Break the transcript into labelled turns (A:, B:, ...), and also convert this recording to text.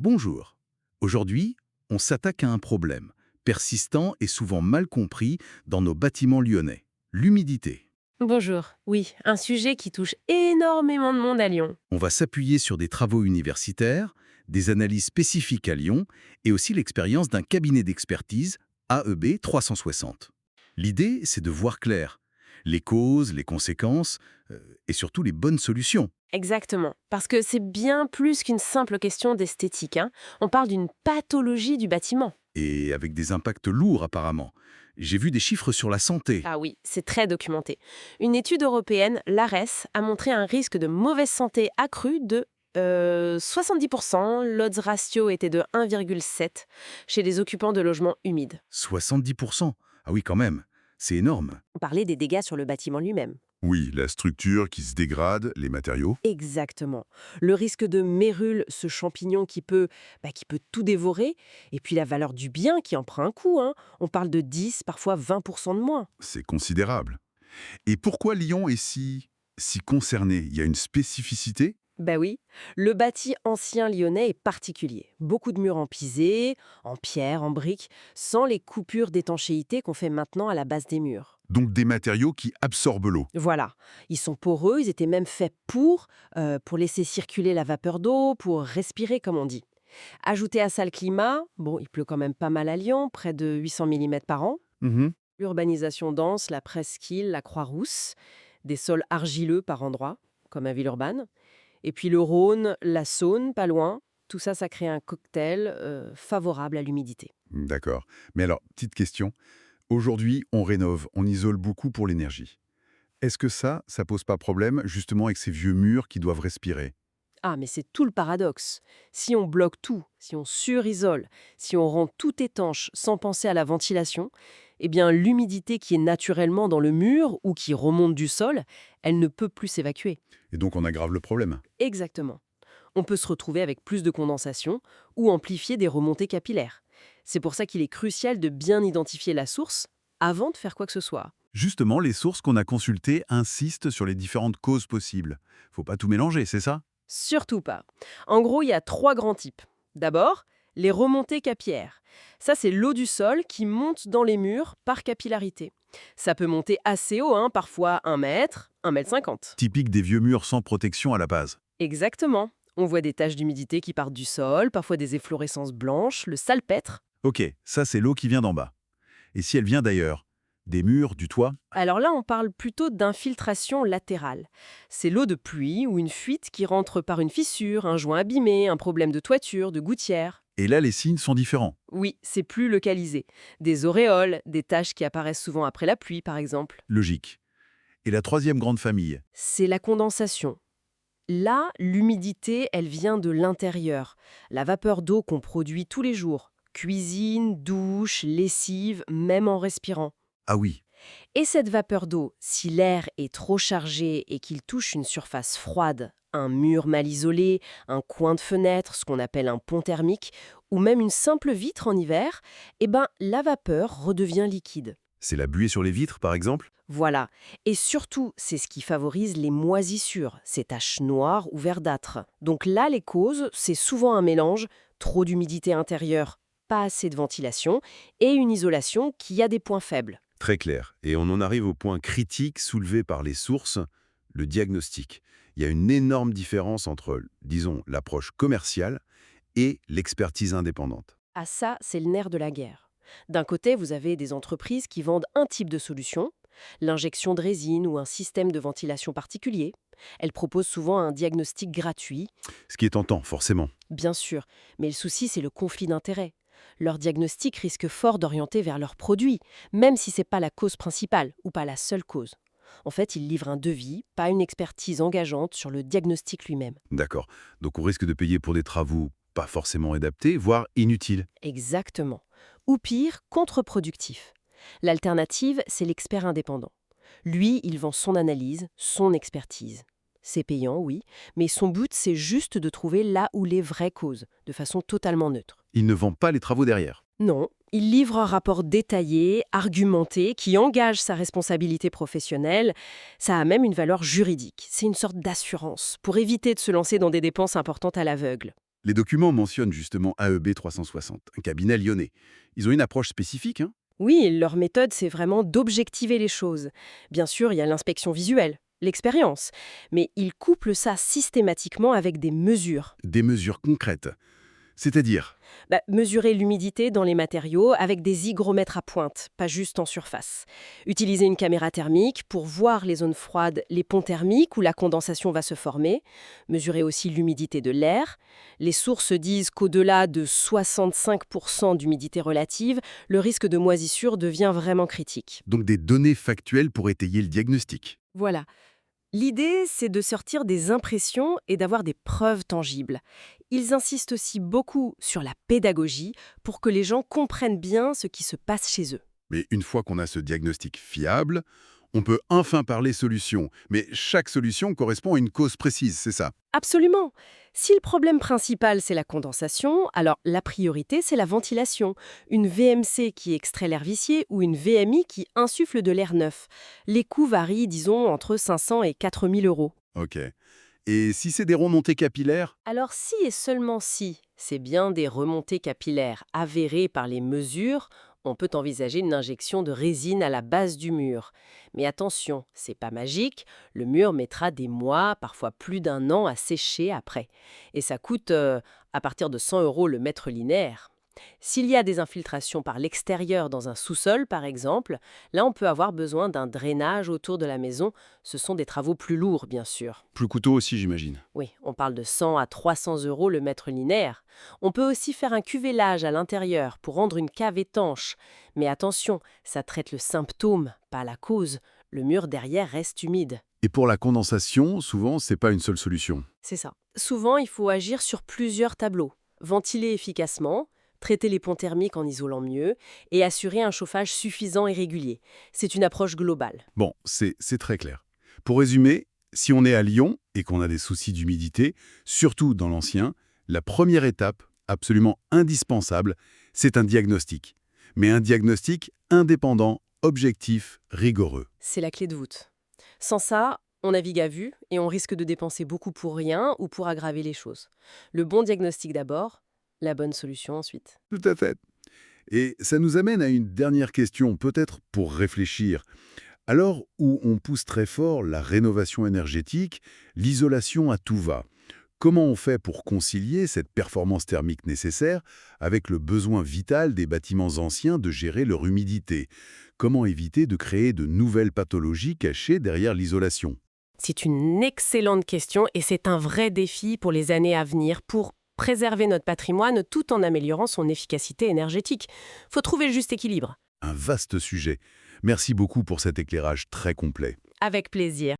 A: bonjour. Aujourd'hui, on s'attaque à un problème persistant et souvent mal compris dans nos bâtiments lyonnais, l'humidité.
B: Bonjour. Oui, un sujet qui touche énormément de monde à Lyon.
A: On va s'appuyer sur des travaux universitaires, des analyses spécifiques à Lyon et aussi l'expérience d'un cabinet d'expertise, AEB 360. L'idée, c'est de voir clair, les causes, les conséquences et surtout les bonnes solutions.
B: Exactement. Parce que c'est bien plus qu'une simple question d'esthétique, hein. On parle d'une pathologie du bâtiment.
A: Et avec des impacts lourds apparemment. J'ai vu des chiffres sur la santé.
B: Ah oui, c'est très documenté. Une étude européenne, l'ARES, a montré un risque de mauvaise santé accru de 70%. L'odds ratio était de 1,7 chez les occupants de logements humides.
A: 70%. Ah oui, quand même. C'est énorme.
B: On parlait des dégâts sur le bâtiment lui-même.
C: Oui, la structure qui se dégrade, les matériaux.
B: Exactement. Le risque de mérule, ce champignon qui peut tout dévorer, et puis la valeur du bien qui en prend un coup, hein. On parle de 10, parfois 20% de moins.
C: C'est considérable. Et pourquoi Lyon est si concerné? Il y a une spécificité?
B: Bah oui, le bâti ancien lyonnais est particulier. Beaucoup de murs en pisé, en pierre, en briques, sans les coupures d'étanchéité qu'on fait maintenant à la base des murs.
C: Donc des matériaux qui absorbent l'eau.
B: Voilà, ils sont poreux, ils étaient même faits pour laisser circuler la vapeur d'eau, pour respirer comme on dit. Ajoutez à ça le climat, bon, il pleut quand même pas mal à Lyon, près de 800 mm par an.
A: Mhm.
B: L'urbanisation dense, la presqu'île, la Croix-Rousse, des sols argileux par endroits, comme à Villeurbanne. Et puis le Rhône, la Saône, pas loin. Tout ça, ça crée un cocktail favorable à l'humidité.
C: D'accord. Mais alors, petite question. Aujourd'hui, on rénove, on isole beaucoup pour l'énergie. Est-ce que ça pose pas problème, justement, avec ces vieux murs qui doivent respirer?
B: Ah, mais c'est tout le paradoxe. Si on bloque tout, si on surisole, si on rend tout étanche sans penser à la ventilation, eh bien l'humidité qui est naturellement dans le mur ou qui remonte du sol, elle ne peut plus s'évacuer.
C: Et donc on aggrave le problème.
B: Exactement. On peut se retrouver avec plus de condensation ou amplifier des remontées capillaires. C'est pour ça qu'il est crucial de bien identifier la source avant de faire quoi que ce soit.
C: Justement, les sources qu'on a consultées insistent sur les différentes causes possibles. Faut pas tout mélanger, c'est ça?
B: Surtout pas. En gros, il y a 3 grands types. D'abord, les remontées capillaires. Ça, c'est l'eau du sol qui monte dans les murs par capillarité. Ça peut monter assez haut, hein, parfois 1 mètre, 1,50 m.
C: Typique des vieux murs sans protection à la base.
B: Exactement. On voit des taches d'humidité qui partent du sol, parfois des efflorescences blanches, le salpêtre.
C: Ok, ça c'est l'eau qui vient d'en bas. Et si elle vient d'ailleurs? Des murs, du toit?
B: Alors là, on parle plutôt d'infiltration latérale. C'est l'eau de pluie ou une fuite qui rentre par une fissure, un joint abîmé, un problème de toiture, de gouttière.
C: Et là, les signes sont différents.
B: Oui, c'est plus localisé. Des auréoles, des taches qui apparaissent souvent après la pluie, par exemple.
C: Logique. Et la troisième grande famille?
B: C'est la condensation. Là, l'humidité, elle vient de l'intérieur. La vapeur d'eau qu'on produit tous les jours. Cuisine, douche, lessive, même en respirant.
C: Ah oui,
B: Et cette vapeur d'eau, si l'air est trop chargé et qu'il touche une surface froide, un mur mal isolé, un coin de fenêtre, ce qu'on appelle un pont thermique, ou même une simple vitre en hiver, eh ben, la vapeur redevient liquide.
C: c'est la buée sur les vitres par exemple?
B: Voilà. Et surtout, c'est ce qui favorise les moisissures, ces taches noires ou verdâtres. Donc là, les causes, c'est souvent un mélange, trop d'humidité intérieure, pas assez de ventilation, et une isolation qui a des points faibles.
C: Très clair. Et on en arrive au point critique soulevé par les sources, le diagnostic. Il y a une énorme différence entre, disons, l'approche commerciale et l'expertise indépendante.
B: Ah ça, c'est le nerf de la guerre. D'un côté, vous avez des entreprises qui vendent un type de solution, l'injection de résine ou un système de ventilation particulier. Elles proposent souvent un diagnostic gratuit,
C: Ce qui est tentant, forcément.
B: bien sûr, mais le souci, c'est le conflit d'intérêts. Leur diagnostic risque fort d'orienter vers leur produit, même si ce n'est pas la cause principale ou pas la seule cause. En fait, ils livrent un devis, pas une expertise engageante sur le diagnostic lui-même.
C: D'accord. Donc on risque de payer pour des travaux pas forcément adaptés, voire inutiles.
B: Exactement. Ou pire, contre-productif. L'alternative, c'est l'expert indépendant. Lui, il vend son analyse, son expertise. C'est payant, oui, mais son but, c'est juste de trouver là où les vraies causes, de façon totalement neutre.
C: Ils ne vendent pas les travaux derrière.
B: Non, il livre un rapport détaillé, argumenté, qui engage sa responsabilité professionnelle. Ça a même une valeur juridique. C'est une sorte d'assurance, pour éviter de se lancer dans des dépenses importantes à l'aveugle.
A: Les documents mentionnent justement AEB 360, un cabinet lyonnais. Ils ont une approche spécifique, hein?
B: Oui, leur méthode, c'est vraiment d'objectiver les choses. Bien sûr, il y a l'inspection visuelle, l'expérience, mais ils couplent ça systématiquement avec des mesures.
A: Des mesures concrètes. C'est-à-dire,
B: Mesurer l'humidité dans les matériaux avec des hygromètres à pointe, pas juste en surface. Utiliser une caméra thermique pour voir les zones froides, les ponts thermiques où la condensation va se former. Mesurer aussi l'humidité de l'air. Les sources disent qu'au-delà de 65% d'humidité relative, le risque de moisissure devient vraiment critique.
A: donc des données factuelles pour étayer le diagnostic.
B: Voilà. L'idée, c'est de sortir des impressions et d'avoir des preuves tangibles. Ils insistent aussi beaucoup sur la pédagogie pour que les gens comprennent bien ce qui se passe chez eux.
A: Mais une fois qu'on a ce diagnostic fiable, on peut enfin parler solution. Mais chaque solution correspond à une cause précise, c'est ça?
B: Absolument. Si le problème principal, c'est la condensation, alors la priorité, c'est la ventilation. Une VMC qui extrait l'air vicié ou une VMI qui insuffle de l'air neuf. Les coûts varient, disons, entre 500 et 4000 euros.
A: Ok. Et si c'est des remontées capillaires?
B: Alors si et seulement si c'est bien des remontées capillaires avérées par les mesures, on peut envisager une injection de résine à la base du mur. Mais attention, c'est pas magique, le mur mettra des mois, parfois plus d'un an à sécher après. Et ça coûte à partir de 100 euros le mètre linéaire. S'il y a des infiltrations par l'extérieur dans un sous-sol, par exemple, là on peut avoir besoin d'un drainage autour de la maison. Ce sont des travaux plus lourds, bien sûr.
A: Plus coûteux aussi, j'imagine.
B: Oui, on parle de 100 à 300 euros le mètre linéaire. On peut aussi faire un cuvellage à l'intérieur pour rendre une cave étanche. Mais attention, ça traite le symptôme, pas la cause. Le mur derrière reste humide.
A: Et pour la condensation, souvent, c'est pas une seule solution.
B: C'est ça. Souvent, il faut agir sur plusieurs tableaux. Ventiler efficacement, traiter les ponts thermiques en isolant mieux et assurer un chauffage suffisant et régulier. C'est une approche globale.
A: Bon, c'est très clair. Pour résumer, si on est à Lyon et qu'on a des soucis d'humidité, surtout dans l'ancien, la première étape, absolument indispensable, c'est un diagnostic. Mais un diagnostic indépendant, objectif, rigoureux.
B: C'est la clé de voûte. Sans ça, on navigue à vue et on risque de dépenser beaucoup pour rien ou pour aggraver les choses. Le bon diagnostic d'abord, la bonne solution ensuite.
A: Tout à fait. Et ça nous amène à une dernière question, peut-être pour réfléchir. Alors où on pousse très fort la rénovation énergétique, l'isolation à tout va, comment on fait pour concilier cette performance thermique nécessaire avec le besoin vital des bâtiments anciens de gérer leur humidité? Comment éviter de créer de nouvelles pathologies cachées derrière l'isolation?
B: C'est une excellente question et c'est un vrai défi pour les années à venir pour préserver notre patrimoine tout en améliorant son efficacité énergétique. Faut trouver le juste équilibre.
A: Un vaste sujet. Merci beaucoup pour cet éclairage très complet.
B: Avec plaisir.